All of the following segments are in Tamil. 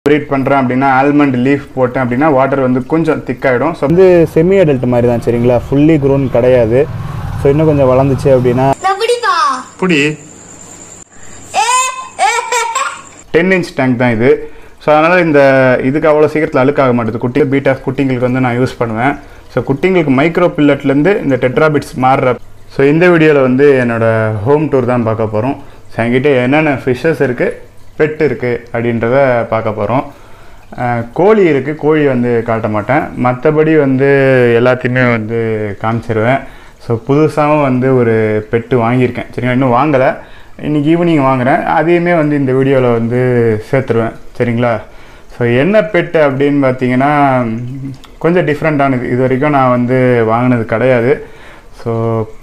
ப்ரீட் பண்ணுறேன் அப்படின்னா ஆல்மண்ட் லீஃப் போட்டேன் அப்படின்னா வாட்டர் வந்து கொஞ்சம் திக்காகிடும். ஸோ வந்து செமி அடல்ட் மாதிரி தான் சரிங்களா, ஃபுல்லி க்ரோன் கிடையாது. ஸோ இன்னும் கொஞ்சம் வளர்ந்துச்சு அப்படின்னா 10 inch டேங்க் தான் இது. ஸோ அதனால் இந்த இதுக்கு அவ்வளோ சீக்கிரத்தில் அழுக்காக மாட்டேது. பீட்டா குட்டிங்களுக்கு வந்து நான் யூஸ் பண்ணுவேன். ஸோ குட்டிங்களுக்கு மைக்ரோ பில்லட்லேருந்து இந்த டெட்ராபிட்ஸ் மாறுற. ஸோ இந்த வீடியோவில் வந்து என்னோடய ஹோம் டூர் தான் பார்க்க போகிறோம். ஸோ என்கிட்ட என்னென்ன ஃபிஷ்ஷஸ் இருக்குது, பெட் இருக்குது அப்படின்றத பார்க்க போகிறோம். கோழி இருக்குது, கோழி வந்து காட்ட மாட்டேன். மற்றபடி வந்து எல்லாத்தையுமே வந்து காமிச்சிருவேன். ஸோ புதுசாகவும் வந்து ஒரு பெட்டு வாங்கியிருக்கேன் சரிங்களா, இன்னும் வாங்கலை, இன்றைக்கி ஈவினிங் வாங்குகிறேன். அதையுமே வந்து இந்த வீடியோவில் வந்து சேர்த்துருவேன் சரிங்களா. ஸோ என்ன பெட்டு அப்படின்னு பார்த்தீங்கன்னா கொஞ்சம் டிஃப்ரெண்ட்டானது, இது வரைக்கும் நான் வந்து வாங்கினது கிடையாது. ஸோ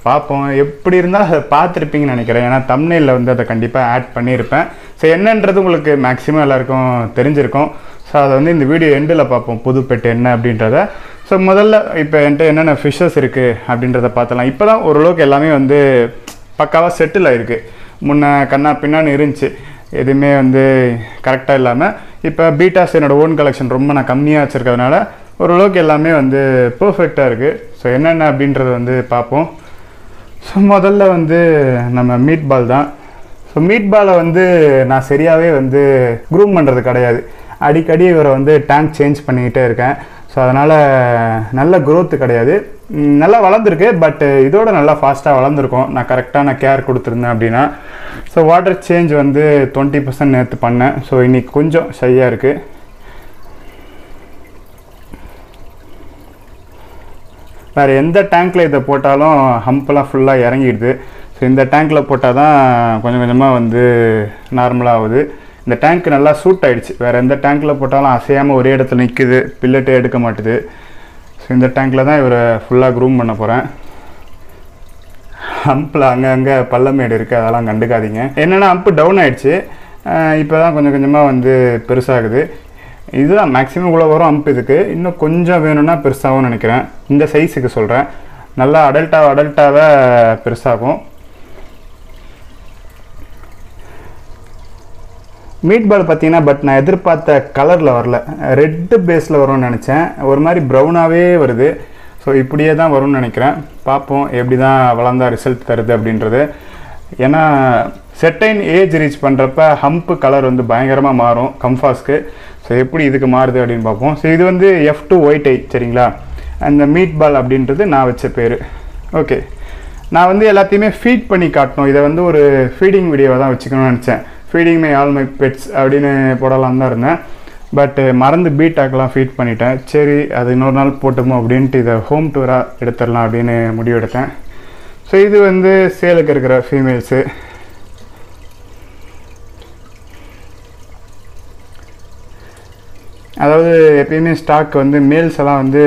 பார்ப்போம், எப்படி இருந்தால் அதை பார்த்துருப்பீங்கன்னு நினைக்கிறேன். ஏன்னா தம்ப்நெயிலில் வந்து அதை கண்டிப்பாக ஆட் பண்ணியிருப்பேன். ஸோ என்னன்றது உங்களுக்கு மேக்ஸிமம் எல்லாருக்கும் தெரிஞ்சிருக்கும். ஸோ அதை வந்து இந்த வீடியோ எண்டில் பார்ப்போம், புது பெட்டு என்ன அப்படின்றத. ஸோ முதல்ல இப்போ என்கிட்ட என்னென்ன ஃபிஷ்ஷஸ் இருக்குது அப்படின்றத பார்த்தலாம். இப்போ தான் ஓரளவுக்கு எல்லாமே வந்து பக்காவாக செட்டில் ஆகிருக்கு. முன்ன கண்ணா பின்னான்னு இருந்துச்சு, எதுவுமே வந்து கரெக்டாக இல்லாமல். இப்போ பீட்டாஸ் என்னோடய ஓன் கலெக்ஷன் ரொம்ப நான் கம்மியாக வச்சுருக்கிறதுனால ஓரளவுக்கு எல்லாமே வந்து பர்ஃபெக்டாக இருக்குது. ஸோ என்னென்ன அப்படின்றத வந்து பார்ப்போம். ஸோ முதல்ல வந்து நம்ம மீட் பால் தான். ஸோ மீட் பாலை வந்து நான் சரியாகவே வந்து க்ரூம் பண்ணுறது கிடையாது. அடிக்கடி இவரை வந்து டேங்க் சேஞ்ச் பண்ணிக்கிட்டே இருக்கேன். ஸோ அதனால் நல்ல க்ரோத்து கிடையாது. நல்லா வளர்ந்துருக்கு, பட் இதோட நல்லா ஃபாஸ்ட்டாக வளர்ந்துருக்கும் நான் கரெக்டான கேர் கொடுத்துருந்தேன் அப்படின்னா. ஸோ வாட்டர் சேஞ்ச் வந்து 20% நேற்று பண்ணேன். ஸோ இன்றைக்கி கொஞ்சம் ஷையாக இருக்குது. வேறு எந்த டேங்க்கில் இதை போட்டாலும் ஹம்பெல்லாம் ஃபுல்லாக இறங்கிடுது. ஸோ இந்த டேங்க்கில் போட்டால் தான் கொஞ்சம் கொஞ்சமாக வந்து நார்மலாக ஆகுது. இந்த டேங்க் நல்லா சூட் ஆகிடுச்சு. வேறு எந்த டேங்க்கில் போட்டாலும் அசையாமல் ஒரே இடத்துல நிற்குது, பில்லட்டே எடுக்க மாட்டுது. ஸோ இந்த டேங்க்கில் தான் இவரை ஃபுல்லாக க்ரூம் பண்ண போகிறேன். ஹம்பில் அங்கங்கே பள்ளமேடு இருக்குது, அதெல்லாம் கண்டுக்காதீங்க. என்னென்னா ஹம்ப்பு டவுன் ஆகிடுச்சு, இப்போ தான் கொஞ்சம் கொஞ்சமாக வந்து பெருசாகுது. இதுதான் மேக்ஸிமம் இவ்வளோ வரும் ஹம்ப். இதுக்கு இன்னும் கொஞ்சம் வேணும்னா பெருசாகும்னு நினைக்கிறேன். இந்த சைஸுக்கு சொல்கிறேன், நல்லா அடல்ட்டாக பெருசாகும். மீட் பால் பார்த்தீங்கன்னா பட் நான் எதிர்பார்த்த கலரில் வரல, ரெட்டு பேஸில் வரும்னு நினச்சேன். ஒரு மாதிரி ப்ரௌனாகவே வருது. ஸோ இப்படியே தான் வரும்னு நினைக்கிறேன். பார்ப்போம் எப்படி தான் வளர்ந்தா ரிசல்ட் தருது அப்படின்றது. ஏன்னா செட்டைன் ஏஜ் ரீச் பண்ணுறப்ப ஹம்ப்பு கலர் வந்து பயங்கரமாக மாறும் கம்ஃபாஸ்க்கு. ஸோ எப்படி இதுக்கு மாறுது அப்படின்னு பார்ப்போம். ஸோ இது வந்து F2 ஒயிட் ஐ சரிங்களா. அந்த மீட் பால் அப்படின்றது நான் வச்ச பேர். ஓகே, நான் வந்து எல்லாத்தையுமே ஃபீட் பண்ணி காட்டணும். இதை வந்து ஒரு ஃபீடிங் வீடியோவை தான் வச்சுக்கணும்னு நினச்சேன். Feeding my all my pets அப்படின்னு போடலாம் தான் இருந்தேன். பட் மறந்து பீட்டாக்கெலாம் ஃபீட் பண்ணிட்டேன். சரி அது இன்னொரு நாள் போட்டுமோ அப்படின்ட்டு இதை ஹோம் டூராக எடுத்துடலாம் அப்படின்னு முடிவெடுத்தேன். ஸோ இது வந்து சேலுக்கு இருக்கிற ஃபீமேல்ஸு. அதாவது எப்பயுமே ஸ்டாக் வந்து மேல்ஸ் எல்லாம் வந்து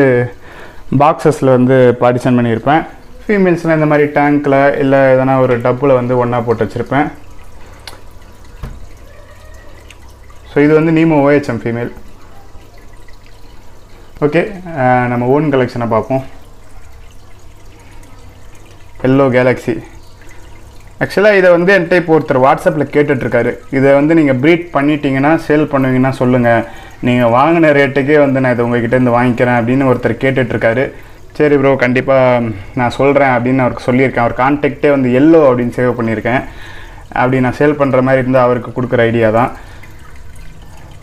பாக்ஸஸில் வந்து பார்ட்டிஷன் பண்ணியிருப்பேன். ஃபீமேல்ஸ்லாம் இந்த மாதிரி டேங்க்கில் இல்லை எதனா ஒரு டப்பில் வந்து ஒன்றா போட்டு வச்சுருப்பேன். ஸோ இது வந்து நீமோ OHM ஃபீமேல். ஓகே, நம்ம ஓன் கலெக்ஷனை பார்ப்போம். Yellow Galaxy. ஆக்சுவலாக இதை வந்து என்கிட்ட இப்போ ஒருத்தர் வாட்ஸ்அப்பில் கேட்டுட்ருக்காரு, இதை வந்து நீங்கள் ப்ரீட் பண்ணிட்டீங்கன்னா சேல் பண்ணுவீங்கன்னா சொல்லுங்கள், நீங்கள் வாங்கின ரேட்டுக்கே வந்து நான் இதை உங்கள்கிட்டேருந்து வாங்கிக்கிறேன் அப்படின்னு ஒருத்தர் கேட்டுட்ருக்காரு. சரி ப்ரோ, கண்டிப்பாக நான் சொல்கிறேன் அப்படின்னு அவருக்கு சொல்லியிருக்கேன். அவர் கான்டாக்டே வந்து எல்லோ அப்படின்னு சேவ் பண்ணியிருக்கேன். அப்படி நான் சேல் பண்ணுற மாதிரி இருந்தால் அவருக்கு கொடுக்குற ஐடியா தான்.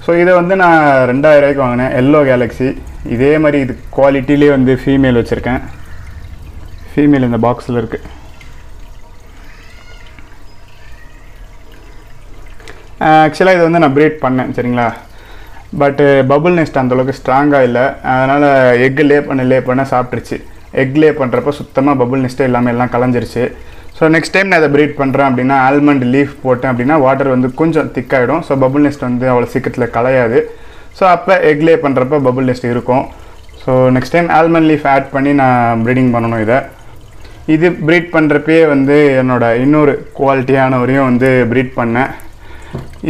ஸோ இதை வந்து நான் 2000 ரூபாய்க்கு வாங்கினேன், எல்லோ கேலக்ஸி. இதே மாதிரி இது குவாலிட்டிலே வந்து ஃபீமேல் வச்சுருக்கேன். ஃபீமேல் இந்த பாக்ஸில் இருக்குது. ஆக்சுவலாக இதை வந்து நான் ப்ரீட் பண்ணேன் சரிங்களா. பட்டு பபுள் நெஸ்ட் அந்தளவுக்கு ஸ்ட்ராங்காக இல்லை, அதனால் எக்கு லே பண்ண சாப்பிட்ருச்சு. எக் லே பண்ணுறப்ப சுத்தமாக பபுள் நெஸ்ட்டே இல்லாமல் எல்லாம் கலைஞ்சிருச்சு. ஸோ நெக்ஸ்ட் டைம் நான் அதை ப்ரீட் பண்ணுறேன் அப்படின்னா ஆல்மண்ட் லீஃப் போட்டேன் அப்படின்னா வாட்டர் வந்து கொஞ்சம் திக்காகிடும். ஸோ பபுள் நெஸ்ட் வந்து அவ்வளோ சீக்கிரத்தில் கலையாது. ஸோ அப்போ எக் லே பண்ணுறப்ப பபுள் நெஸ்ட் இருக்கும். So next time almond leaf add பண்ணி நான் ப்ரீடிங் பண்ணணும். இது ப்ரீட் பண்ணுறப்பே வந்து என்னோடய இன்னொரு குவாலிட்டியானவரையும் வந்து ப்ரீட் பண்ணேன்.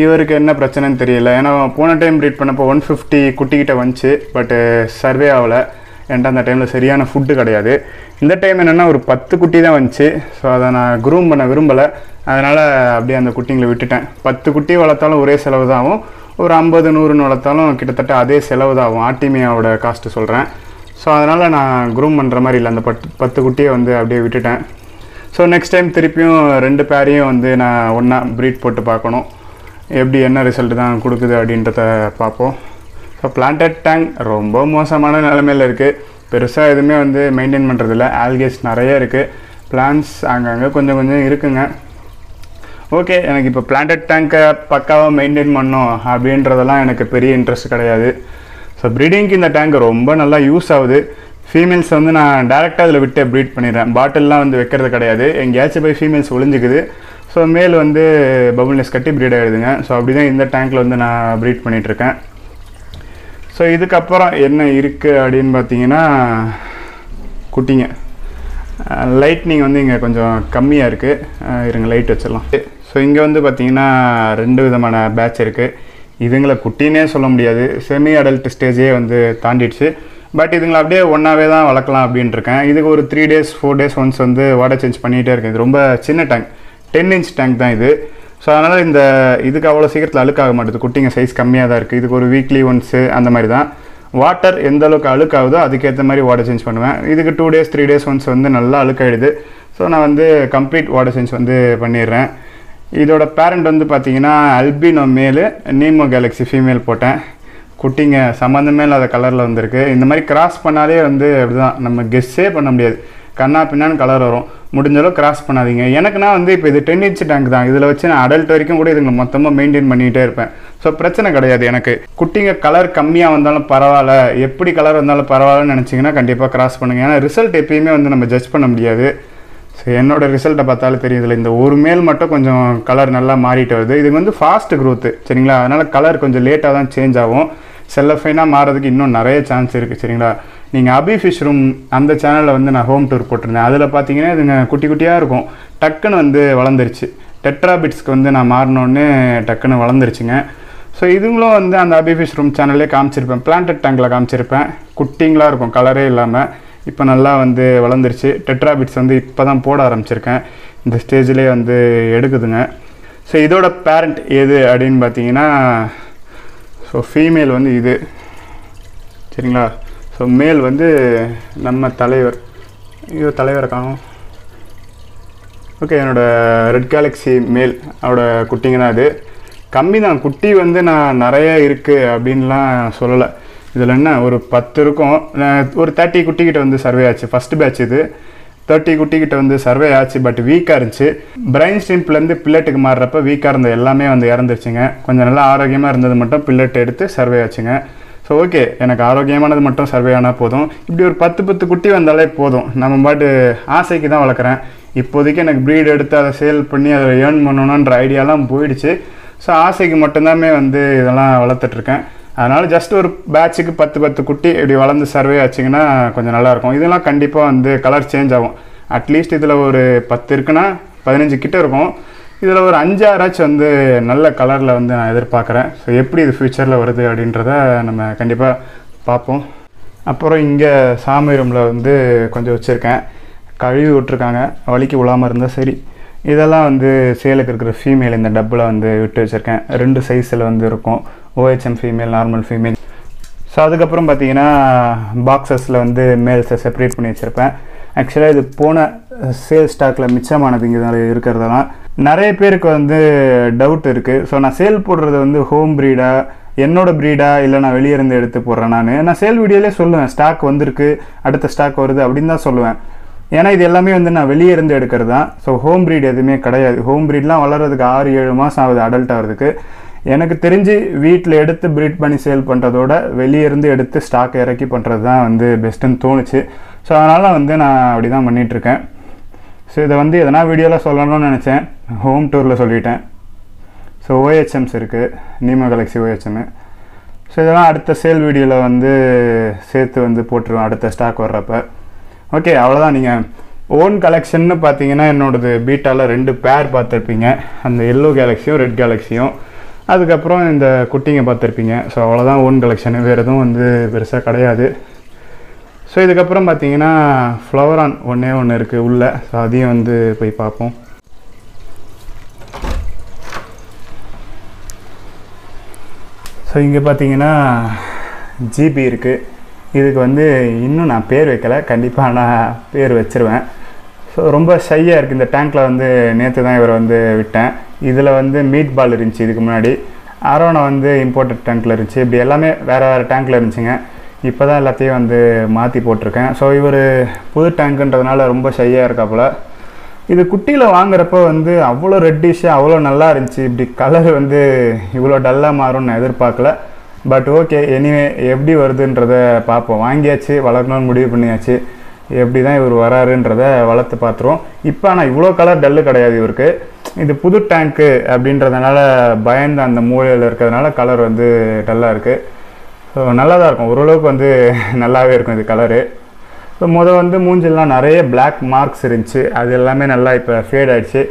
இவருக்கு என்ன பிரச்சனைன்னு தெரியல. ஏன்னா போன டைம் ப்ரீட் பண்ணப்போ 150 குட்டிக்கிட்ட வந்துச்சு, பட்டு சர்வே ஆகலை. என்கிட்ட அந்த டைமில் சரியான ஃபுட்டு கிடையாது. இந்த டைம் என்னென்னா ஒரு 10 குட்டி தான் வந்துச்சு. ஸோ அதை நான் க்ரூம் பண்ண விரும்பலை, அதனால் அப்படியே அந்த குட்டிங்களை விட்டுட்டேன். 10 குட்டி வளர்த்தாலும் ஒரே செலவு தான் ஆகும். ஒரு 50-100 வளர்த்தாலும் கிட்டத்தட்ட அதே செலவு தான் ஆகும். ஆர்டிமியாவோட காஸ்ட்டு சொல்கிறேன். ஸோ அதனால் நான் க்ரூம் பண்ணுற மாதிரி இல்லை, அந்த 10 குட்டியை வந்து அப்படியே விட்டுட்டேன். ஸோ நெக்ஸ்ட் டைம் திருப்பியும் 2 பேரையும் வந்து நான் ஒன்றா ப்ரீட் போட்டு பார்க்கணும், எப்படி என்ன ரிசல்ட் தான் கொடுக்குது அப்படின்றத பார்ப்போம். ஸோ பிளான்டட் டேங்க் ரொம்ப மோசமான நிலைமையில் இருக்குது. பெருசாக எதுவுமே வந்து மெயின்டைன் பண்ணுறதில்ல. ஆல்கேஸ் நிறைய இருக்குது, பிளான்ஸ் அங்கங்கே கொஞ்சம் இருக்குங்க. ஓகே, எனக்கு இப்போ பிளான்டட் டேங்கை பக்காவாக மெயின்டைன் பண்ணோம் அப்படின்றதெல்லாம் எனக்கு பெரிய இன்ட்ரெஸ்ட் கிடையாது. ஸோ ப்ரீடிங்க்கு இந்த டேங்க் ரொம்ப நல்லா யூஸ் ஆகுது. ஃபீமேல்ஸ் வந்து நான் டேரெக்டாக அதில் விட்டு ப்ரீட் பண்ணிடுறேன், பாட்டில்லாம் வந்து வைக்கிறது கிடையாது. எங்கேயாச்சும் போய் ஃபீமேல்ஸ் ஒளிஞ்சிக்குது. ஸோ மேல் வந்து பபுள் நெஸ் கட்டி ப்ரீட் ஆகிடுதுங்க. ஸோ அப்படி தான் இந்த டேங்க்கில் வந்து நான் ப்ரீட் பண்ணிகிட்ருக்கேன். ஸோ இதுக்கப்புறம் என்ன இருக்குது அப்படின்னு பார்த்தீங்கன்னா, குட்டிங்க லைட்னிங் வந்து இங்கே கொஞ்சம் கம்மியாக இருக்குது. இருங்க லைட் வச்சிடலாம். ஸோ இங்கே வந்து பார்த்திங்கன்னா 2 விதமான பேட்ச் இருக்குது. இதுங்களை குட்டினே சொல்ல முடியாது, செமி அடல்ட் ஸ்டேஜே வந்து தாண்டிடுச்சு. பட் இதுங்களை அப்படியே ஒன்றாவே தான் வளர்க்கலாம் அப்படின்ட்டு இருக்கேன். இதுக்கு ஒரு 3 days 4 days ஒன்ஸ் வந்து வாட்டர் சேஞ்ச் பண்ணிகிட்டே இருக்கேன். இது ரொம்ப சின்ன டேங்க், 10 inch டேங்க் தான் இது. ஸோ அதனால் இதுக்கு அவ்வளோ சீக்கிரத்தில் அழுக்காக மாட்டுது. குட்டிங்க சைஸ் கம்மியாக தான் இருக்குது. இதுக்கு ஒரு வீக்லி ஒன்ஸு அந்த மாதிரி தான். வாட்டர் எந்த அளவுக்கு அழுக்காகுதோ அதுக்கேற்ற மாதிரி வாட்டர் சேஞ்ச் பண்ணுவேன். இதுக்கு 2 days 3 days ஒன்ஸ் வந்து நல்லா அழுக்காயிடுது. ஸோ நான் வந்து கம்ப்ளீட் வாட்டர் சேஞ்ச் வந்து பண்ணிடுறேன். இதோட பேரண்ட் வந்து பார்த்தீங்கன்னா அல்பினோ மேலு, நீமோ கேலக்ஸி ஃபீமேல் போட்டேன். குட்டிங்க சம்மந்தமே இல்லாத கலரில் வந்திருக்கு. இந்த மாதிரி கிராஸ் பண்ணாலே வந்து அப்படி தான், நம்ம கெஸ்ஸே பண்ண முடியாது, கண்ணா பின்னான்னு கலர் வரும். முடிஞ்சளவு கிராஸ் பண்ணாதீங்க. எனக்குன்னா வந்து இப்போ இது 10 inch டேங்க் தான். இதில் வச்சு நான் அடல்ட் வரைக்கும் கூட இதுங்களை மொத்தமாக மெயின்டைன் பண்ணிகிட்டே இருப்பேன். ஸோ பிரச்சனை கிடையாது எனக்கு. குட்டிங்க கலர் கம்மியாக வந்தாலும் பரவாயில்ல, எப்படி கலர் வந்தாலும் பரவாயில்லன்னு நினச்சிங்கன்னா கண்டிப்பாக கிராஸ் பண்ணுங்கள். ஏன்னா ரிசல்ட் எப்பயுமே வந்து நம்ம ஜட்ஜ் பண்ண முடியாது. ஸோ என்னோடய ரிசல்ட்டை பார்த்தாலும் தெரியுதுல, இந்த ஒரு மேல் மட்டும் கொஞ்சம் கலர் நல்லா மாறிட்டு வருது. இதுக்கு வந்து ஃபாஸ்ட் க்ரோத்து சரிங்களா, அதனால் கலர் கொஞ்சம் லேட்டாக தான் சேஞ்ச் ஆகும். செல்லஃபைனாக மாறதுக்கு இன்னும் நிறைய சான்ஸ் இருக்குது சரிங்களா. நீங்கள் அபி ஃபிஷ் ரூம் அந்த சேனலில் வந்து நான் ஹோம் டூர் போட்டிருந்தேன். அதில் பார்த்தீங்கன்னா இதுங்க குட்டி குட்டியாக இருக்கும், டக்குன்னு வந்து வளர்ந்துருச்சு. டெட்ராபிட்ஸ்க்கு வந்து நான் மாறினோடனே டக்குன்னு வளர்ந்துருச்சுங்க. ஸோ இதுங்களும் வந்து அந்த அபி ஃபிஷ் ரூம் சேனல்லே காமிச்சிருப்பேன், பிளான்டட் டேங்கில் காமிச்சிருப்பேன். குட்டிங்களாக இருக்கும், கலரே இல்லாமல். இப்போ நல்லா வந்து வளர்ந்துருச்சு. டெட்ராபிட்ஸ் வந்து இப்போ தான் போட ஆரம்பிச்சிருக்கேன், இந்த ஸ்டேஜ்லேயே வந்து எடுக்குதுங்க. ஸோ இதோட பேரண்ட் எது அப்படின்னு பார்த்தீங்கன்னா, ஸோ ஃபீமேல் வந்து இது சரிங்களா. ஸோ மேல் வந்து நம்ம தலைவர், ஐயோ தலைவரை காணும். ஓகே, என்னோடய ரெட் கேலக்ஸி மேல் அவரோட குட்டிங்க தான். அது கம்மி தான், குட்டி வந்து நான் நிறைய இருக்குது அப்படின்லாம் சொல்லலை. இதில் என்ன ஒரு 10 இருக்கும். ஒரு 30 குட்டிக்கிட்ட வந்து சர்வே ஆச்சு. ஃபஸ்ட்டு பேட்ச் இது 30 குட்டிக்கிட்ட வந்து சர்வே ஆச்சு. பட் வீக்காக இருந்துச்சு. பிரைன் ஸ்டிம்ப்லேருந்து பில்லட்டுக்கு மாறுறப்ப வீக்காக இருந்த எல்லாமே வந்து இறந்துருச்சுங்க. கொஞ்சம் நல்லா ஆரோக்கியமாக இருந்தது மட்டும் பில்லட் எடுத்து சர்வே ஆச்சுங்க. ஸோ ஓகே, எனக்கு ஆரோக்கியமானது மட்டும் சர்வே ஆனால் போதும். இப்படி ஒரு 10 குட்டி வந்தாலே போதும். நம்ம பாட்டு ஆசைக்கு தான் வளர்க்குறேன். இப்போதைக்கு எனக்கு ப்ரீட் எடுத்து அதை சேல் பண்ணி அதை ஏர்ன் பண்ணணுன்ற ஐடியாலாம் போயிடுச்சு. ஸோ ஆசைக்கு மட்டும்தாமே வந்து இதெல்லாம் வளர்த்துட்ருக்கேன். அதனால் ஜஸ்ட் ஒரு பேட்சுக்கு 10 குட்டி இப்படி வளர்ந்து சர்வே ஆச்சிங்கன்னா கொஞ்சம் நல்லாயிருக்கும். இதெல்லாம் கண்டிப்பாக வந்து கலர் சேஞ்ச் ஆகும். அட்லீஸ்ட் இதில் ஒரு 10 இருக்குன்னா 15 கிட்ட இருக்கும். இதில் ஒரு 5-6 வந்து நல்ல கலரில் வந்து நான் எதிர்பார்க்குறேன். ஸோ எப்படி இது ஃப்யூச்சரில் வருது அப்படின்றத நம்ம கண்டிப்பாக பார்ப்போம். அப்புறம் இங்கே சாமி ரூமில் வந்து கொஞ்சம் வச்சுருக்கேன், கழுவி விட்ருக்காங்க, வலிக்கு விழாமல் இருந்தால் சரி. இதெல்லாம் வந்து சேலுக்கு இருக்கிற ஃபீமேல் இந்த டப்பில் வந்து விட்டு வச்சுருக்கேன். 2 சைஸில் வந்து இருக்கும், OHM female, normal female. So அதுக்கப்புறம் பார்த்தீங்கன்னா பாக்ஸஸில் வந்து மேல்ஸை செப்பரேட் பண்ணி வச்சுருப்பேன். ஆக்சுவலாக இது போன சேல் ஸ்டாக்கில் மிச்சமானது இங்கே தான் இருக்கிறதெல்லாம். நிறைய பேருக்கு வந்து டவுட் இருக்குது. ஸோ நான் சேல் போடுறது வந்து ஹோம் ப்ரீடா, என்னோட ப்ரீடா, இல்லை நான் வெளியே இருந்து எடுத்து போடுறேன். நான் சேல் வீடியோலே சொல்லுவேன், ஸ்டாக் வந்திருக்கு, அடுத்த ஸ்டாக் வருது அப்படின்னு தான் சொல்லுவேன். ஏன்னா இது எல்லாமே வந்து நான் வெளியே இருந்து எடுக்கிறது தான். ஸோ ஹோம் ப்ரீட் எதுவுமே கிடையாது. ஹோம் ப்ரீட்லாம் வளர்கிறதுக்கு 6-7 மாதம் ஆகுது அடல்ட் ஆகிறதுக்கு. எனக்கு தெரிஞ்சு வீட்டில் எடுத்து ப்ரீட் பண்ணி சேல் பண்ணுறதோட வெளியே இருந்து எடுத்து ஸ்டாக் இறக்கி பண்ணுறது தான் வந்து பெஸ்ட்டுன்னு தோணுச்சு. ஸோ அதனால் வந்து நான் அப்படி தான் பண்ணிகிட்ருக்கேன். ஸோ இதை வந்து எதனா வீடியோவில் சொல்லணும்னு நினச்சேன், ஹோம் டூரில் சொல்லிட்டேன். ஸோ OHMs இருக்குது, நீமோ கேலக்ஸி OHM. ஸோ இதெல்லாம் அடுத்த சேல் வீடியோவில் வந்து சேர்த்து வந்து போட்டுருவேன் அடுத்த ஸ்டாக் வர்றப்போ. ஓகே, அவ்வளோதான். நீங்கள் ஓன் கலெக்ஷன்னு பார்த்தீங்கன்னா என்னோடது பீட்டாவில் 2 பேர் பார்த்துருப்பீங்க, அந்த எல்லோ கேலக்ஸியும் ரெட் கேலக்ஸியும். அதுக்கப்புறம் இந்த குட்டிங்க பார்த்துருப்பீங்க. ஸோ அவ்வளோதான் ஓன் கலெக்ஷனு, வேறு எதுவும் வந்து பெருசாக கிடையாது. ஸோ இதுக்கப்புறம் பார்த்தீங்கன்னா ஃப்ளவரான் ஒன்று இருக்குது உள்ளே. ஸோ அதையும் வந்து போய் பார்ப்போம். ஸோ இங்கே பார்த்தீங்கன்னா ஜிபி இருக்குது. இதுக்கு வந்து இன்னும் நான் பேர் வைக்கலை, கண்டிப்பாக நான் பேர் வச்சுருவேன். ஸோ ரொம்ப ஷையாக இருக்குது இந்த டேங்க்கில். வந்து நேற்று தான் இவரை வந்து விட்டேன். இதில் வந்து மீட் பால் இருந்துச்சு இதுக்கு முன்னாடி. அரோனா வந்து இம்போர்ட்டட் டேங்க்கில் இருந்துச்சு. இப்படி எல்லாமே வேறு வேறு டேங்க்கில் இருந்துச்சுங்க. இப்போ தான் எல்லாத்தையும் வந்து மாற்றி போட்டிருக்கேன். ஸோ இவர் புது டேங்க்குன்றதுனால ரொம்ப ஷையாக இருக்காப்புல. இது குட்டியில் வாங்குறப்போ வந்து அவ்வளோ ரெட்டிஷாக அவ்வளோ நல்லா இருந்துச்சு. இப்படி கலர் வந்து இவ்வளோ டல்லாக மாறும்னு நான் எதிர்பார்க்கல. பட் ஓகே, எனிவே எப்படி வருதுன்றதை பார்ப்போம். வாங்கியாச்சு, வளர்க்கணும்னு முடிவு பண்ணியாச்சு. எப்படி தான் இவர் வராருன்றதை வளர்த்து பார்த்துருவோம். இப்போ ஆனால் இவ்வளோ கலர் டல்லு கிடையாது இவருக்கு. இது புது டேங்க்கு அப்படின்றதுனால பயந்து அந்த மூலையில் இருக்கிறதுனால கலர் வந்து டல்லாக இருக்குது. ஸோ நல்லா தான் இருக்கும், ஓரளவுக்கு வந்து நல்லாவே இருக்கும் இது கலரு. ஸோ வந்து மூஞ்செல்லாம் நிறைய பிளாக் மார்க்ஸ் இருந்துச்சு. அது எல்லாமே நல்லா இப்போ ஃபேட் ஆகிடுச்சு.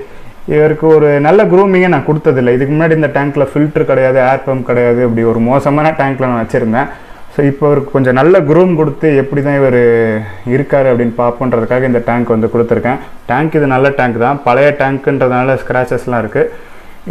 இவருக்கு ஒரு நல்ல க்ரூமிங்கை நான் கொடுத்ததில்லை. இதுக்கு முன்னாடி இந்த டேங்க்கில் ஃபில்ட்ரு கிடையாது, ஏர் பம்ப் கிடையாது. இப்படி ஒரு மோசமான டேங்க்கில் நான் வச்சுருந்தேன். ஸோ இப்போ இவருக்கு கொஞ்சம் நல்ல க்ரூம் கொடுத்து எப்படி தான் இவர் இருக்கார் அப்படின்னு பார்ப்போன்றதுக்காக இந்த டேங்க் வந்து கொடுத்துருக்கேன். டேங்க் இது நல்ல டேங்க் தான், பழைய டேங்க்குன்றதுனால ஸ்க்ராச்சஸ்லாம் இருக்குது.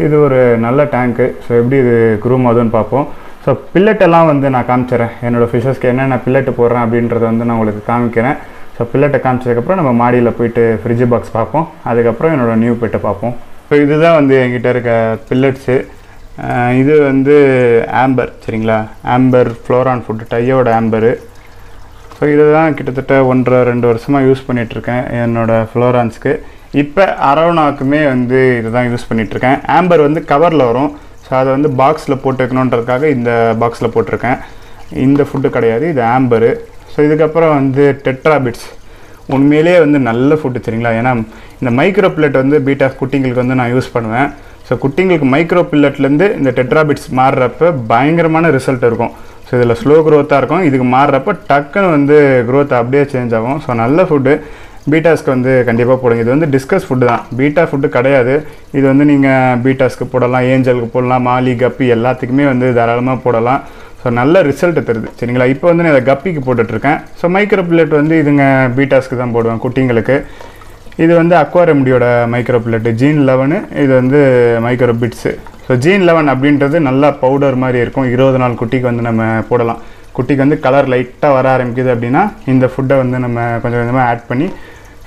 இது ஒரு நல்ல டேங்க்கு. ஸோ எப்படி இது க்ரூம் ஆகுதுன்னு பார்ப்போம். ஸோ பில்லட்டெல்லாம் வந்து நான் காமிச்சிடறேன். என்னோடய ஃபிஷ்ஷஸ்க்கு என்னென்ன பில்லட்டு போடுறேன் அப்படின்றத வந்து நான் உங்களுக்கு காமிக்கிறேன். ஸோ பில்லட்டை காமிச்சதுக்கப்புறம் நம்ம மாடியில் போயிட்டு ஃப்ரிட்ஜ் பாக்ஸ் பார்ப்போம். அதுக்கப்புறம் என்னோடய நியூ பெட்டை பார்ப்போம். ஸோ இதுதான் வந்து என்கிட்ட இருக்க பில்லட்ஸு. இது வந்து ஆம்பர், சரிங்களா? ஆம்பர் ஃப்ளோரான் ஃபுட்டு, டையோட ஆம்பரு. ஸோ இதை தான் கிட்டத்தட்ட 1.5-2 வருஷமாக யூஸ் பண்ணிகிட்ருக்கேன் என்னோடய ஃப்ளோரான்ஸ்க்கு. இப்போ அரோனாவுக்குமே வந்து இதை தான் யூஸ் பண்ணிகிட்ருக்கேன். ஆம்பர் வந்து கவரில் வரும். ஸோ அதை வந்து பாக்ஸில் போட்டு வைக்கணுன்றதுக்காக இந்த பாக்ஸில் போட்டிருக்கேன். இந்த ஃபுட்டு கிடையாது, இது ஆம்பரு. ஸோ இதுக்கப்புறம் வந்து டெட்ராபிட்ஸ். உண்மையிலே வந்து நல்ல ஃபுட்டு, சரிங்களா? ஏன்னா இந்த மைக்ரோ பில்லட் வந்து பீட்டா குட்டிங்களுக்கு வந்து நான் யூஸ் பண்ணுவேன். ஸோ குட்டிங்களுக்கு மைக்ரோ பில்லட்லேருந்து இந்த டெட்ராபிட்ஸ் மாறுறப்ப பயங்கரமான ரிசல்ட் இருக்கும். ஸோ இதில் ஸ்லோ க்ரோத்தாக இருக்கும். இதுக்கு மாறுறப்ப டக்குன்னு வந்து க்ரோத் அப்படியே சேஞ்ச் ஆகும். ஸோ நல்ல ஃபுட்டு பீட்டாஸ்க்கு வந்து கண்டிப்பாக போடுங்க. இது வந்து டிஸ்கஸ் ஃபுட்டு தான், பீட்டா ஃபுட்டு கிடையாது. இது வந்து நீங்கள் பீட்டாஸ்க்கு போடலாம், ஏஞ்சலுக்கு போடலாம், மாலி, கப்பி எல்லாத்துக்குமே வந்து தாராளமாக போடலாம். ஸோ நல்ல ரிசல்ட் தருது, சரிங்களா? இப்போ வந்து நான் இதை கப்பிக்கு போட்டுட்ருக்கேன். ஸோ மைக்ரோ பில்லட் வந்து இதுங்க பீட்டாஸ்க்கு தான் போடுவேன் குட்டிங்களுக்கு. இது வந்து அக்வாரெம்டியோட மைக்ரோ பில்லட்டு ஜீன் 11. இது வந்து மைக்ரோ பிட்ஸு. ஸோ ஜீன் 11 அப்படின்றது நல்லா பவுடர் மாதிரி இருக்கும். 20 நாள் குட்டிக்கு வந்து நம்ம போடலாம். குட்டிக்கு வந்து கலர் லைட்டாக வர ஆரம்பிக்குது அப்படின்னா இந்த ஃபுட்டை வந்து நம்ம கொஞ்சம் கொஞ்சமாக ஆட் பண்ணி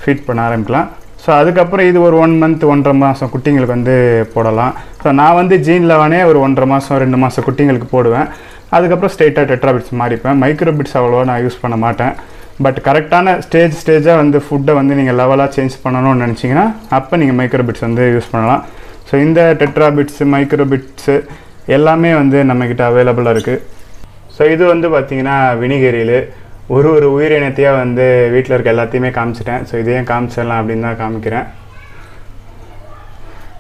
ஃபீட் பண்ண ஆரம்பிக்கலாம். ஸோ அதுக்கப்புறம் இது ஒரு 1 மந்த் 1.5 மாதம் குட்டிங்களுக்கு வந்து போடலாம். ஸோ நான் வந்து ஜீன் 11 ஒரு 1.5 மாதம் 2 மாதம் குட்டிங்களுக்கு போடுவேன். அதுக்கப்புறம் ஸ்ட்ரெயிட்டாக டெட்ராபிட்ஸ் மாறிப்பேன். மைக்ரோ பிட்ஸ் அவ்வளோவா நான் யூஸ் பண்ண மாட்டேன். பட் கரெக்டான ஸ்டேஜாக வந்து ஃபுட்டை வந்து நீங்கள் லெவலாக சேஞ்ச் பண்ணணும்னு நினச்சிங்கன்னா அப்போ நீங்கள் மைக்ரோ பிட்ஸ் வந்து யூஸ் பண்ணலாம். ஸோ இந்த டெட்ராபிட்ஸு மைக்ரோ பிட்ஸு எல்லாமே வந்து நம்மக்கிட்ட அவைலபிளாக இருக்குது. ஸோ இது வந்து பார்த்திங்கன்னா வினிகரியில் ஒரு உயிரினத்தையாக வந்து வீட்டில் இருக்க எல்லாத்தையுமே காமிச்சிட்டேன். ஸோ இதையும் காமிச்சிடலாம் அப்படின்னு தான் காமிக்கிறேன்.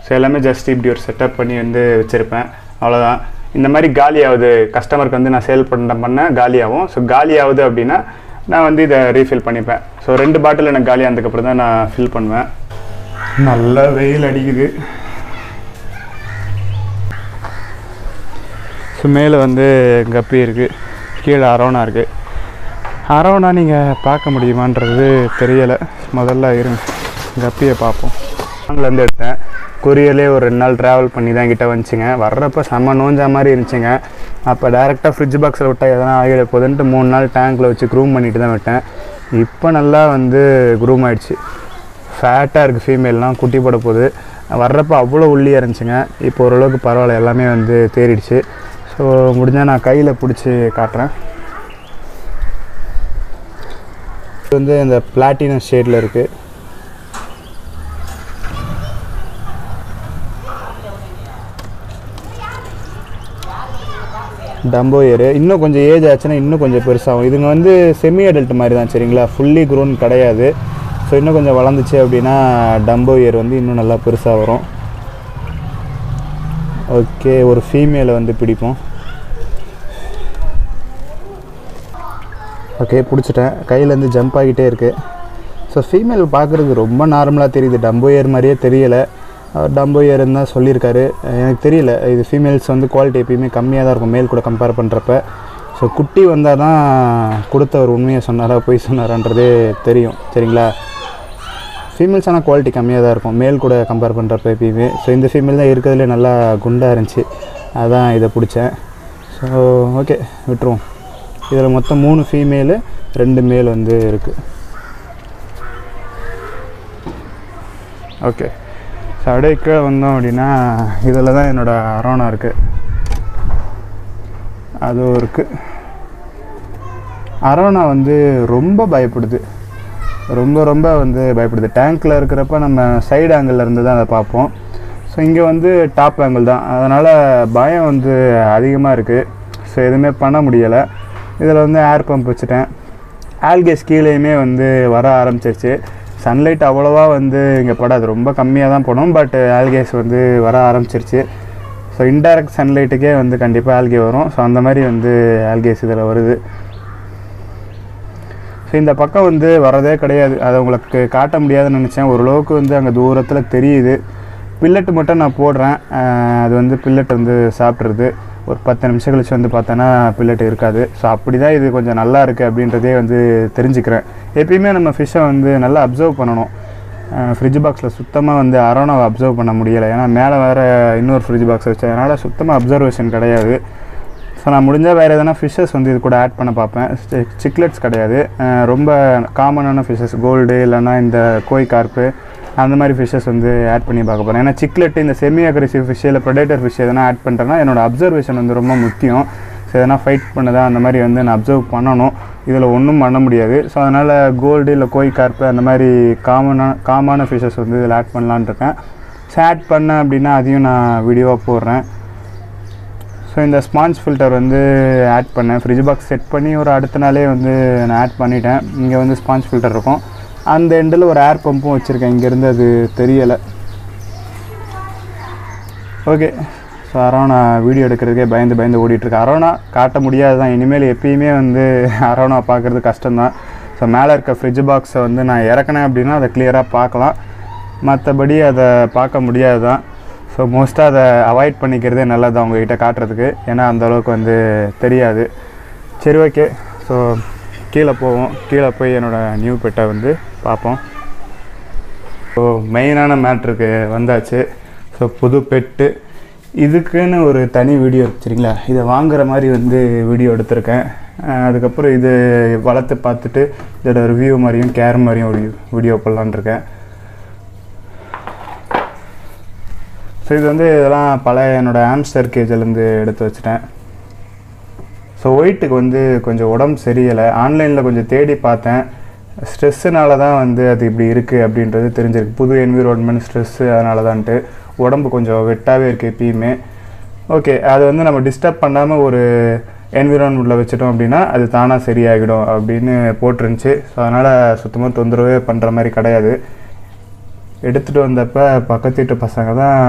ஸோ எல்லாமே ஜஸ்ட் இப்படி ஒரு செட்டப் பண்ணி வந்து வச்சுருப்பேன், அவ்வளோதான். இந்த மாதிரி காலியாகுது, கஸ்டமருக்கு வந்து நான் சேல் பண்ண காலியாகும். ஸோ காலியாகுது அப்படின்னா நான் வந்து இதை ரீஃபில் பண்ணிப்பேன். ஸோ 2 பாட்டில் எனக்கு காலி ஆனதுக்கப்புறம் தான் நான் ஃபில் பண்ணுவேன். நல்லா வெயில் அடிக்குது. ஸோ மேலே வந்து கப்பி இருக்குது, கீழே அரோனா இருக்குது. அரோனா நீங்கள் பார்க்க முடியுமான்றது தெரியலை. முதல்ல இருங்க கப்பியை பார்ப்போம். அங்கேருந்து எடுத்தேன், கொரியர்லேயே ஒரு 2 நாள் ட்ராவல் பண்ணி தான் கிட்டே வந்துச்சுங்க. வர்றப்போ செம்ம நோஞ்சா மாதிரி இருந்துச்சுங்க. அப்போ டேரெக்டாக ஃப்ரிட்ஜ் பாக்ஸில் விட்டால் எதனா ஆகிட போகுதுன்ட்டு 3 நாள் டேங்க்கில் வச்சு க்ரூம் பண்ணிட்டு தான் விட்டேன். இப்போ நல்லா வந்து க்ரூம் ஆகிடுச்சு. ஃபேட்டாக இருக்குது, ஃபீமேல்லாம் குட்டி போட போகுது. வர்றப்போ அவ்வளோ உள்ளியாக இருந்துச்சுங்க. இப்போ ஓரளவுக்கு பரவாயில்ல, எல்லாமே வந்து தேறிடுச்சு. ஸோ முடிஞ்சால் நான் கையில் பிடிச்சி காட்டுறேன். இது வந்து இந்த பிளாட்டினம் ஷேடில் இருக்குது. டம்போ இயர் இன்னும் கொஞ்சம் ஏஜ் ஆச்சுன்னா இன்னும் கொஞ்சம் பெருசாகும். இதுங்க வந்து செமி அடல்ட் மாதிரி தான், சரிங்களா? ஃபுல்லி க்ரோன் கிடையாது. ஸோ இன்னும் கொஞ்சம் வளர்ந்துச்சு அப்படின்னா டம்போ இயர் வந்து இன்னும் நல்லா பெருசாக வரும். ஓகே, ஒரு ஃபீமேலை வந்து பிடிப்போம். ஓகே, பிடிச்சிட்டேன். கையிலேருந்து ஜம்ப் ஆகிட்டே இருக்குது. ஸோ ஃபீமேல் பார்க்குறதுக்கு ரொம்ப நார்மலாக தெரியுது, டம்போ இயர் மாதிரியே தெரியலை. டம்போ இயர்னு தான் சொல்லியிருக்காரு, எனக்கு தெரியல. இது ஃபீமேல்ஸ் வந்து குவாலிட்டி எப்பயுமே கம்மியாக தான் இருக்கும் மேல் கூட கம்பேர் பண்ணுறப்ப. ஸோ குட்டி வந்தால் தான் கொடுத்தவர் உண்மையை சொன்னாரா பொய் சொன்னாரான்றதே தெரியும், சரிங்களா? ஃபீமேல்ஸ் ஆனால் குவாலிட்டி கம்மியாக தான் இருக்கும் மேல் கூட கம்பேர் பண்ணுறப்ப எப்பயுமே. ஸோ இந்த ஃபீமேல் தான் இருக்கிறதுலே நல்லா குண்டாக இருந்துச்சு, அதான் இதை பிடிச்சேன். ஸோ ஓகே விட்டுருவோம். இதில் மொத்தம் 3 ஃபீமேலு 2 மேல் வந்து இருக்குது. ஓகே, ஸோ அப்படியே கீழே வந்தோம் அப்படின்னா இதில் தான் என்னோடய அரோனா இருக்குது. அதுவும் இருக்குது. அரோனா வந்து ரொம்ப பயப்படுது, ரொம்ப வந்து பயப்படுது. டேங்க்கில் இருக்கிறப்ப நம்ம சைடு ஆங்கிளில் இருந்து தான் அதை பார்ப்போம். ஸோ இங்கே வந்து டாப் ஆங்கிள் தான், அதனால் பயம் வந்து அதிகமாக இருக்குது. ஸோ எதுவுமே பண்ண முடியலை. இதில் வந்து ஏர் பம்ப் வச்சுட்டேன். ஆல்கேஸ் கீழேயுமே வந்து வர ஆரம்பிச்சிருச்சு. சன்லைட் அவ்வளோவா வந்து இங்கே படாது, ரொம்ப கம்மியாக தான் போடும். பட் ஆல்கேஸ் வந்து வர ஆரம்பிச்சிருச்சு. ஸோ இன்டைரக்ட் சன்லைட்டுக்கே வந்து கண்டிப்பாக ஆல்கே வரும். ஸோ அந்த மாதிரி வந்து ஆல்கேஸ் இதில் வருது. ஸோ இந்த பக்கம் வந்து வரதே கிடையாது, அதை உங்களுக்கு காட்ட முடியாதுன்னு நினச்சேன். ஓரளவுக்கு வந்து அங்கே தூரத்தில் தெரியுது. பில்லட்டு மட்டும் நான் போடுறேன், அது வந்து பில்லட் வந்து சாப்பிட்றது. ஒரு 10 நிமிஷம் கழிச்சு வந்து பார்த்தோன்னா பில்லட் இருக்காது. ஸோ அப்படி தான் இது கொஞ்சம் நல்லா இருக்குது அப்படின்றதே வந்து தெரிஞ்சுக்கிறேன். எப்பயுமே நம்ம ஃபிஷ்ஷை வந்து நல்லா அப்சர்வ் பண்ணணும். ஃப்ரிட்ஜ் பாக்ஸில் சுத்தமாக வந்து அரோனாவை அப்சர்வ் பண்ண முடியலை, ஏன்னா மேலே வேறு இன்னொரு ஃப்ரிட்ஜ் பாக்ஸ் வச்சதுனால சுத்தமாக அப்சர்வேஷன் கிடையாது. ஸோ நான் முடிஞ்சால் வேறு எதனா ஃபிஷ்ஷஸ் வந்து இது கூட ஆட் பண்ண பார்ப்பேன். சிக்லெட்ஸ் கிடையாது, ரொம்ப காமனான ஃபிஷ்ஷஸ், கோல்டு இல்லைன்னா இந்த கோய் கார்ப்பு அந்த மாதிரி ஃபிஷ்ஷஸ் வந்து ஆட் பண்ணி பார்க்க போகிறேன். ஏன்னா சிக்லெட்டு இந்த செமி அக்ரெசிவ் ஃபிஷ் இல்லை ப்ரெடேட்டர் ஃபிஷ் எதனா ஆட் பண்ணுறேன்னா என்னோடய அப்சர்வேஷன் வந்து ரொம்ப முக்கியம். ஸோ எதனா ஃபைட் பண்ணுதா அந்த மாதிரி வந்து நான் அப்சர்வ் பண்ணணும். இதில் ஒன்றும் பண்ண முடியாது. ஸோ அதனால் கோல்டு இல்லை கோய் கார்ப்பு அந்த மாதிரி காமான ஃபிஷ்ஷஸ் வந்து இதில் ஆட் பண்ணலான்னு இருக்கேன். ஸோ ஆட் பண்ணேன் அப்படின்னா அதையும் நான் வீடியோவாக போடுறேன். ஸோ இந்த ஸ்பாஞ்ச் ஃபில்டர் வந்து ஆட் பண்ணேன். ஃப்ரிட்ஜ் பாக்ஸ் செட் பண்ணி ஒரு அடுத்த நாளே வந்து நான் ஆட் பண்ணிட்டேன். இங்கே வந்து ஸ்பாஞ்ச் ஃபில்டர் இருக்கும். அந்த எண்டில் ஒரு ஏர் பம்பும் வச்சுருக்கேன், இங்கேருந்து அது தெரியலை. ஓகே, ஸோ அரோனா வீடியோ எடுக்கிறதுக்கே பயந்து ஓடிட்டுருக்கு. அரோனா காட்ட முடியாது தான், இனிமேல் எப்பயுமே வந்து அரோனா பார்க்குறது கஷ்டம்தான். ஸோ மேலே இருக்க ஃப்ரிட்ஜ் பாக்ஸை வந்து நான் இறக்கினேன் அப்படின்னா அதை கிளியராக பார்க்கலாம், மற்றபடி அதை பார்க்க முடியாது தான். ஸோ மோஸ்ட்டாக அதை அவாய்ட் பண்ணிக்கிறதே நல்லது தான் உங்கள்கிட்ட காட்டுறதுக்கு, ஏன்னா அந்தளவுக்கு வந்து தெரியாது. சரி ஓகே, ஸோ கீழே போவோம். கீழே போய் என்னோடய நியூ பெட்டை வந்து பார்ப்போம். ஸோ மெயினான மேட்ருக்கு வந்தாச்சு. ஸோ புது பெட்டு, இதுக்குன்னு ஒரு தனி வீடியோ சரிங்களா, இதை வாங்குகிற மாதிரி வந்து வீடியோ எடுத்திருக்கேன். அதுக்கப்புறம் இது வளர்த்து பார்த்துட்டு இதோட ரிவ்யூ மாதிரியும் கேர் மாதிரியும் ஒரு வீடியோ போடலான்னு இருக்கேன். ஸோ இது வந்து இதெல்லாம் பழைய என்னோடய ஆம்ஸ்டர் கேஜிலேருந்து எடுத்து வச்சுட்டேன். ஸோ ஒயிட்டுக்கு வந்து கொஞ்சம் உடம்பு சரியில்லை, ஆன்லைனில் கொஞ்சம் தேடி பார்த்தேன். ஸ்ட்ரெஸ்ஸுனால தான் வந்து அது இப்படி இருக்குது அப்படின்றது தெரிஞ்சிருக்கு. புது என்விரான்மெண்ட் ஸ்ட்ரெஸ்ஸு அதனால தான்ட்டு உடம்பு கொஞ்சம் வெட்டாகவே இருக்குது எப்பயுமே. ஓகே, அது வந்து நம்ம டிஸ்டர்ப் பண்ணாமல் ஒரு என்விரான்மெண்ட்டில் வச்சுட்டோம் அப்படின்னா அது தானாக சரியாகிடும் அப்படின்னு போட்டிருந்துச்சு. ஸோ அதனால் சுத்தமாக தொந்தரவே பண்ணுற மாதிரி கிடையாது. எடுத்துகிட்டு வந்தப்போ பக்கத்து வீட்டு பசங்க தான்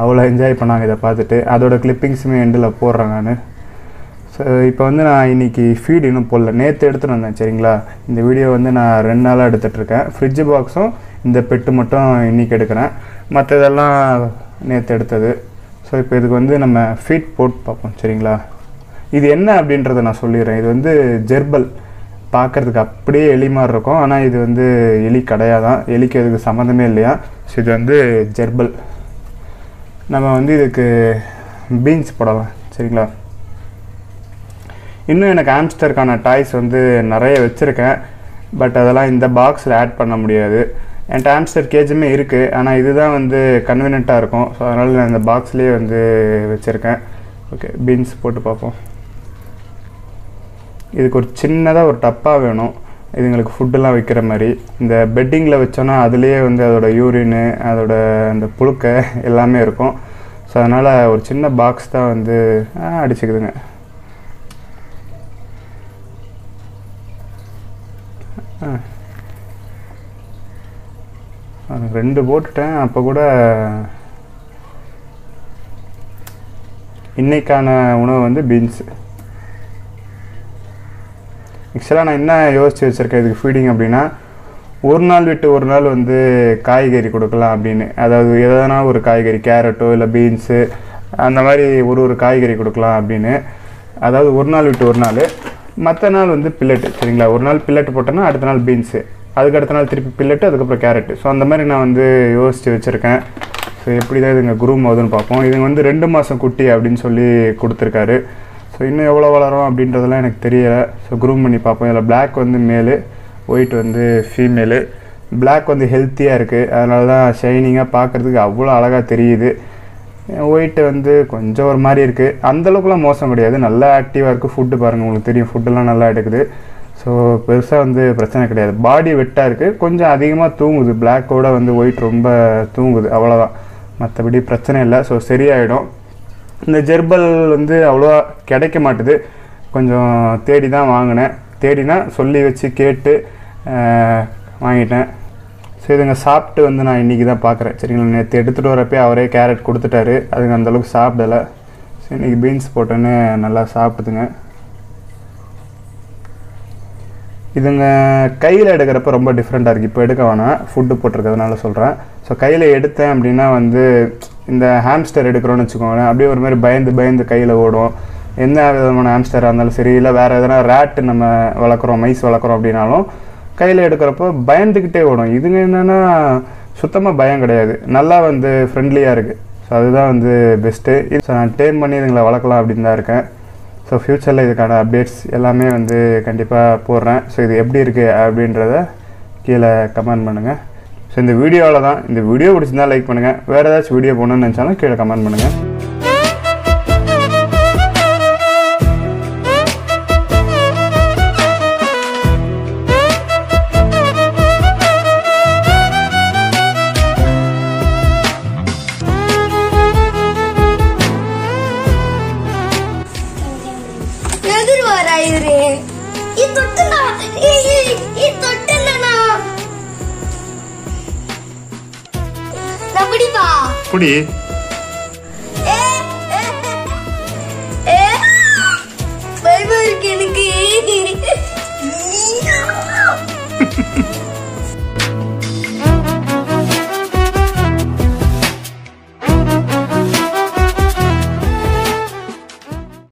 அவ்வளோ என்ஜாய் பண்ணாங்க இதை பார்த்துட்டு. அதோட கிளிப்பிங்ஸுமே எண்டில் போடுறேன் நான். ஸோ இப்போ வந்து நான் இன்றைக்கி ஃபீட் இன்னும் போடல, நேற்று எடுத்துகிட்டு வந்தேன் சரிங்களா. இந்த வீடியோ வந்து நான் 2 நாளாக எடுத்துகிட்ருக்கேன். ஃப்ரிட்ஜ் பாக்ஸும் இந்த பெட்டு மட்டும் இன்றைக்கி எடுக்கிறேன், மற்றதெல்லாம் நேற்று எடுத்தது. ஸோ இப்போ இதுக்கு வந்து நம்ம ஃபீட் போட்டு பார்ப்போம் சரிங்களா. இது என்ன அப்படின்றத நான் சொல்லிடுறேன். இது வந்து ஜெர்பல், பார்க்குறதுக்கு அப்படியே எலி மாதிரி இருக்கும், ஆனால் இது வந்து எலி கிடையாதான், எலிக்கு இதுக்கு சம்மந்தமே இல்லையா. ஸோ இது வந்து ஜெர்பல். நம்ம வந்து இதுக்கு பீன்ஸ் போடலாம் சரிங்களா. இன்னும் எனக்கு ஆம்ஸ்டருக்கான டாய்ஸ் வந்து நிறைய வச்சுருக்கேன், பட் அதெல்லாம் இந்த பாக்ஸில் ஆட் பண்ண முடியாது. என்கிட்ட ஆம்ஸ்டர் கேஜுமே இருக்குது, ஆனால் இதுதான் வந்து கன்வீனியண்ட்டாக இருக்கும். ஸோ அதனால் நான் இந்த பாக்ஸ்லேயே வந்து வச்சுருக்கேன். ஓகே, பீன்ஸ் போட்டு பார்ப்போம். இதுக்கு ஒரு சின்னதாக ஒரு டப்பா வேணும், இதுங்களுக்கு ஃபுட்டெல்லாம் வைக்கிற மாதிரி. இந்த பெட்டிங்கில் வச்சோன்னா அதுலேயே வந்து அதோட யூரின், அதோட அந்த புழுக்கை எல்லாமே இருக்கும். ஸோ அதனால் ஒரு சின்ன பாக்ஸ் தான் வந்து அடிச்சுக்குதுங்க. அது 2 போட்டுட்டேன். அப்போ கூட இன்றைக்கான உணவு வந்து பீன்ஸு. ஆக்சுவலாக நான் என்ன யோசித்து வச்சுருக்கேன் இதுக்கு ஃபீடிங் அப்படின்னா, ஒரு நாள் விட்டு ஒரு நாள் வந்து காய்கறி கொடுக்கலாம் அப்படின்னு. அதாவது எதனா ஒரு காய்கறி, கேரட்டோ இல்லை பீன்ஸு அந்த மாதிரி ஒரு காய்கறி கொடுக்கலாம் அப்படின்னு. அதாவது ஒரு நாள் விட்டு ஒரு நாள், மற்ற நாள் வந்து பில்லட்டு சரிங்களா. ஒரு நாள் பில்லட்டு போட்டோன்னா அடுத்த நாள் பீன்ஸு, அதுக்கு அடுத்த நாள் திருப்பி பில்லட்டு, அதுக்கப்புறம் கேரட்டு. ஸோ அந்த மாதிரி நான் வந்து யோசித்து வச்சுருக்கேன். ஸோ எப்படி தான் இதுங்க குரூம் ஆகுதுன்னு பார்ப்போம். இதுங்க வந்து 2 மாதம் குட்டி அப்படின்னு சொல்லி கொடுத்துருக்காரு. ஸோ இன்னும் எவ்வளோ வளரும் அப்படின்றதெல்லாம் எனக்கு தெரியலை. ஸோ குரூம் பண்ணி பார்ப்போம். இதில் பிளாக் வந்து மேலு, ஒயிட் வந்து ஃபீமேலு. பிளாக் வந்து ஹெல்த்தியாக இருக்குது, அதனால தான் ஷைனிங்காக பார்க்குறதுக்கு அவ்வளோ அழகாக தெரியுது. ஒயிட்டு வந்து கொஞ்சம் ஒரு மாதிரி இருக்குது, அந்தளவுக்குலாம் மோசம் கிடையாது, நல்லா ஆக்டிவாக இருக்குது. ஃபுட்டு பாருங்கள், உங்களுக்கு தெரியும் ஃபுட்டெல்லாம் நல்லா எடுக்குது. ஸோ பெருசாக வந்து பிரச்சனை கிடையாது. பாடி வெட்டாக இருக்குது, கொஞ்சம் அதிகமாக தூங்குது. பிளாக்கோட வந்து ஒயிட் ரொம்ப தூங்குது, அவ்வளோதான். மற்றபடி பிரச்சனை இல்லை. ஸோ சரியாயிடும். இந்த ஜெர்பல் வந்து அவ்வளோவா கிடைக்க மாட்டுது, கொஞ்சம் தேடி தான் வாங்கினேன். தேடினா சொல்லி வச்சு கேட்டு வாங்கிட்டேன். ஸோ இதுங்க சாப்பிட்டு வந்து நான் இன்றைக்கி தான் பார்க்குறேன். சரிங்களா, நேற்று எடுத்துகிட்டு வரப்பே அவரே கேரட் கொடுத்துட்டாரு, அதுங்க அந்தளவுக்கு சாப்பிடலை. ஸோ இன்றைக்கி பீன்ஸ் போட்டோன்னு நல்லா சாப்பிடுதுங்க. இதுங்க கையில் எடுக்கிறப்ப ரொம்ப டிஃப்ரெண்ட்டாக இருக்குது. இப்போ எடுக்க வேணாம், ஃபுட்டு போட்டிருக்கிறதுனால சொல்கிறேன். ஸோ கையில் எடுத்தேன் அப்படின்னா வந்து இந்த ஹாம்ஸ்டர் எடுக்கிறோன்னு வச்சுக்கோங்களேன், அப்படியே ஒரு மாதிரி பயந்து கையில் ஓடும். எந்த விதமான ஹாம்ஸ்டராக இருந்தாலும் சரி, இல்லை வேறு எதனா ரேட்டு நம்ம வளர்க்குறோம், மைஸ் வளர்க்குறோம் அப்படின்னாலும் கையில் எடுக்கிறப்போ பயந்துக்கிட்டே ஓடும். இதுங்க என்னென்னா சுத்தமாக பயம் கிடையாது, நல்லா வந்து ஃப்ரெண்ட்லியாக இருக்குது. ஸோ அதுதான் வந்து பெஸ்ட்டு. ஸோ நான் டேம் பண்ணி இதுங்களை வளர்க்கலாம் அப்படின்னு தான் இருக்கேன். ஸோ ஃப்யூச்சரில் இதுக்கான அப்டேட்ஸ் எல்லாமே வந்து கண்டிப்பாக போடுறேன். ஸோ இது எப்படி இருக்குது அப்படின்றத கீழே கமெண்ட் பண்ணுங்கள். ஸோ இந்த வீடியோவில் தான், இந்த வீடியோ பிடிச்சிருந்தால் லைக் பண்ணுங்கள். வேறு ஏதாச்சும் வீடியோ போகணுன்னு நினச்சாலும் கீழே கமெண்ட் பண்ணுங்கள். குடி